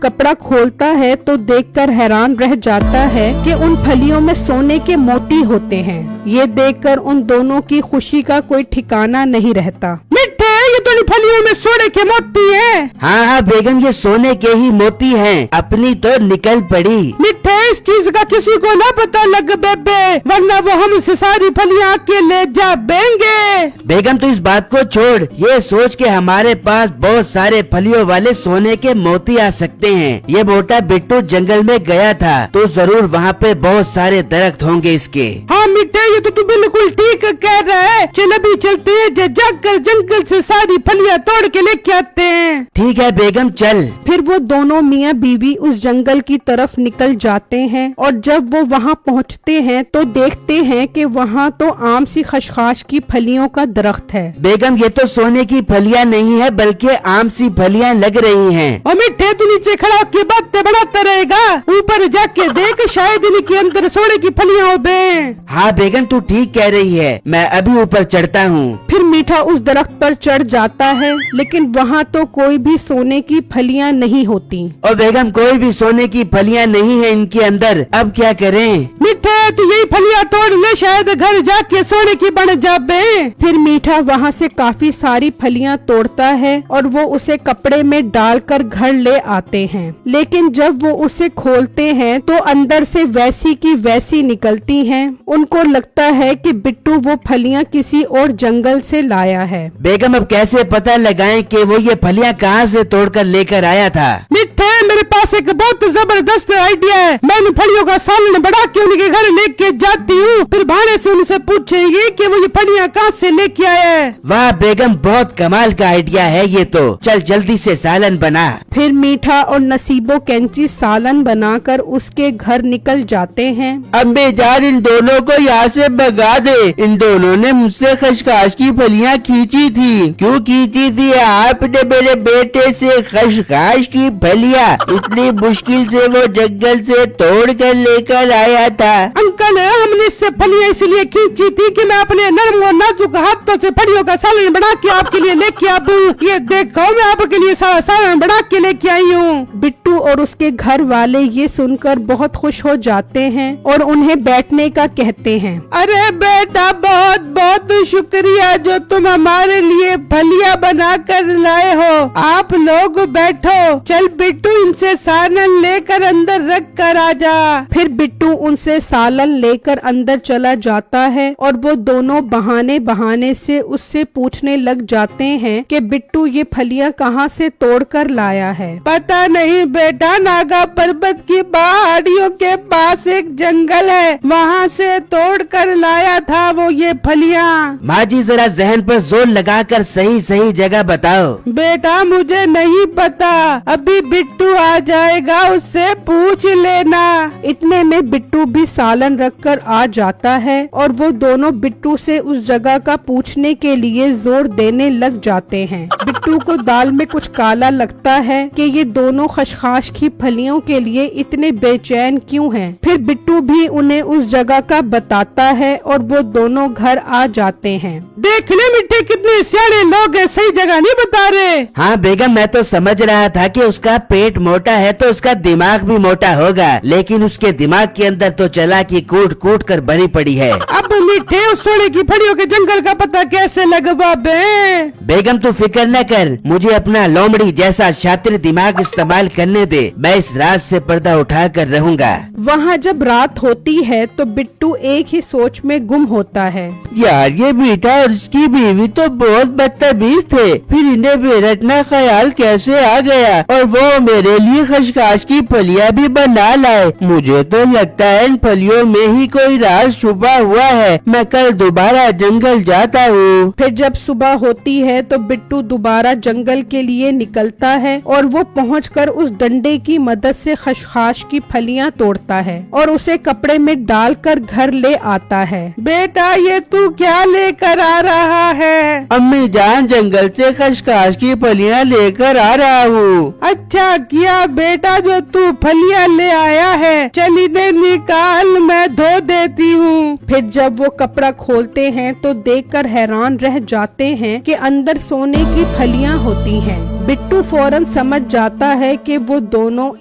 कपड़ा खोलता है तो देखकर हैरान रह जाता है कि उन फलियों में सोने के मोती होते हैं। ये देखकर उन दोनों की खुशी का कोई ठिकाना नहीं रहता। मिठे, ये तो फलियों में सोने के मोती है। हाँ हाँ बेगम, ये सोने के ही मोती हैं। अपनी तो निकल पड़ी। मिठे, इस चीज का किसी को ना पता लग बेबे, वरना वो हमसे सारी फलियां के ले जा बेंगे। बेगम तू इस बात को छोड़, ये सोच के हमारे पास बहुत सारे फलियों वाले सोने के मोती आ सकते हैं। ये मोटा बिट्टू जंगल में गया था तो जरूर वहाँ पे बहुत सारे दरख्त होंगे इसके। हाँ मिठे, ये तो तू बिल्कुल ठीक कह रहा है। चल अभी चलते हैं, जाकर जंगल से सारी फलियां तोड़ के लेके आते हैं। ठीक है बेगम, चल। फिर वो दोनों मियाँ बीवी उस जंगल की तरफ निकल जाते हैं और जब वो वहाँ पहुँचते हैं तो देखते हैं कि वहाँ तो आम सी खसखस की फलियों का दरख्त है। बेगम ये तो सोने की फलियां नहीं है बल्कि आम सी फलियां लग रही हैं। और मिठे, तू नीचे खड़ा होकर बातें बढ़ाता रहेगा, ऊपर जाके देख, शायद इनके अंदर सोने की फलियां हो बे। हाँ बेगम तू ठीक कह रही है, मैं अभी ऊपर चढ़ता हूँ। फिर मीठा उस दरख्त पर चढ़ जाता है लेकिन वहाँ तो कोई भी सोने की फलियां नहीं होती। और बेगम कोई भी सोने की फलियां नहीं है इनके अंदर, अब क्या करें? मिठे, तू यही फलियां तोड़ ले, शायद घर जाके सोने की बन जाबे। फिर मीठा वहाँ से काफी सारी फलियां तोड़ता है और वो उसे कपड़े में डालकर घर ले आते हैं। लेकिन जब वो उसे खोलते हैं तो अंदर से वैसी की वैसी निकलती हैं। उनको लगता है कि बिट्टू वो फलियां किसी और जंगल से लाया है। बेगम अब कैसे पता लगाएं कि वो ये फलियां कहाँ से तोड़कर लेकर आया था? मिठे, मेरे पास एक बहुत जबरदस्त आइडिया है। मैं इन फलियों का सालन बढ़ा के उनके घर लेके जाती हूँ, फिर भाड़े से उनसे पूछेंगी कि वो ये फलियां कहाँ से लेके आए हैं। वाह बेगम, बहुत कमाल का आइडिया है ये तो। चल जल्दी से सालन बना। फिर मीठा और नसीबो कैंची सालन बनाकर उसके घर निकल जाते हैं। अम्बे जान, इन दोनों को यहाँ से भगा दे। इन दोनों ने मुझसे खसखस की फलियां खींची थी। क्यों खींची थी? आपने मेरे बेटे से खसखस की फलियां इतनी मुश्किल से वो जंगल से तोड़ कर लेकर आया था। अंकल, हमने इससे फलियां इसलिए खींची थी कि मैं अपने नरम और नाजुक हाथों से फलियों का सालन बना के आपके लिए लेके आ दूं। ये देखो, मैं आपके लिए सालन बना के लेके आई हूँ। बिट्टू और उसके घर वाले ये सुनकर बहुत खुश हो जाते हैं और उन्हें बैठने का कहते हैं। अरे बेटा, बहुत बहुत शुक्रिया जो तुम हमारे लिए फलियां बना कर लाए हो। आप लोग बैठो। चल बिट्टू, इनसे सालन लेकर अंदर रख कर आ जा। फिर बिट्टू उनसे सालन लेकर अंदर चला जाता है और वो दोनों बहाने बहाने से उससे पूछने लग जाते हैं कि बिट्टू ये फलियां कहाँ से तोड़ कर लाया है। पता नहीं बेटा, नागा पर्वत की पहाड़ियों के पास एक जंगल है, वहाँ से तोड़ कर लाया था वो ये फलियां। माँ जी जरा जहन पर जोर लगाकर सही सही जगह बताओ। बेटा मुझे नहीं पता, अभी बिट्टू आ जाएगा, उससे पूछ लेना। इतने में बिट्टू भी सालन रखकर आ जाता है और वो दोनों बिट्टू से उस जगह का पूछने के लिए जोर देने लग जाते हैं। बिट्टू को दाल में कुछ काला लगता है कि ये दोनों खसखस की फलियों के लिए इतने बेचैन क्यों हैं। फिर बिट्टू भी उन्हें उस जगह का बताता है और वो दोनों घर आ जाते हैं। देख ले मिट्टी, कितने सियाने लोग हैं, सही जगह नहीं बता रहे। हाँ बेगम, मैं तो समझ रहा था कि उसका पेट मोटा है तो उसका दिमाग भी मोटा होगा, लेकिन उसके दिमाग के अंदर तो चालाकी कूट कूट कर भरी पड़ी है। अब मिठे, उस सोने की फलियों के जंगल का पता कैसे लगवा बे? बेगम तू फिक्र न कर, मुझे अपना लोमड़ी जैसा शातिर दिमाग इस्तेमाल करने दे। मैं इस रात से पर्दा उठा कर रहूँगा। वहाँ जब रात होती है तो बिट्टू एक ही सोच में गुम होता है। यार ये बेटा और उसकी बीवी तो बहुत बदतमीज थे, फिर इन्हें बेरखना ख्याल कैसे आ गया और वो मेरे लिए खसखस की फलियां भी बना लाए। मुझे तो लगता है इन फलियों में ही कोई राज छुपा हुआ है। मैं कल दोबारा जंगल जाता हूँ। फिर जब सुबह होती है तो बिट्टू दोबारा जंगल के लिए निकलता है और वो पहुंचकर उस डंडे की मदद से खसखस की फलियां तोड़ता है और उसे कपड़े में डालकर घर ले आता है। बेटा ये तू क्या लेकर आ रहा है? अम्मी जान, जंगल से खसखस की फलियां लेकर आ रहा हूँ। अच्छा किया गया बेटा जो तू फलियां ले आया है, चल इन्हें निकाल, मैं धो देती हूँ। फिर जब वो कपड़ा खोलते हैं तो देखकर हैरान रह जाते हैं कि अंदर सोने की फलियां होती हैं। बिट्टू फौरन समझ जाता है कि वो दोनों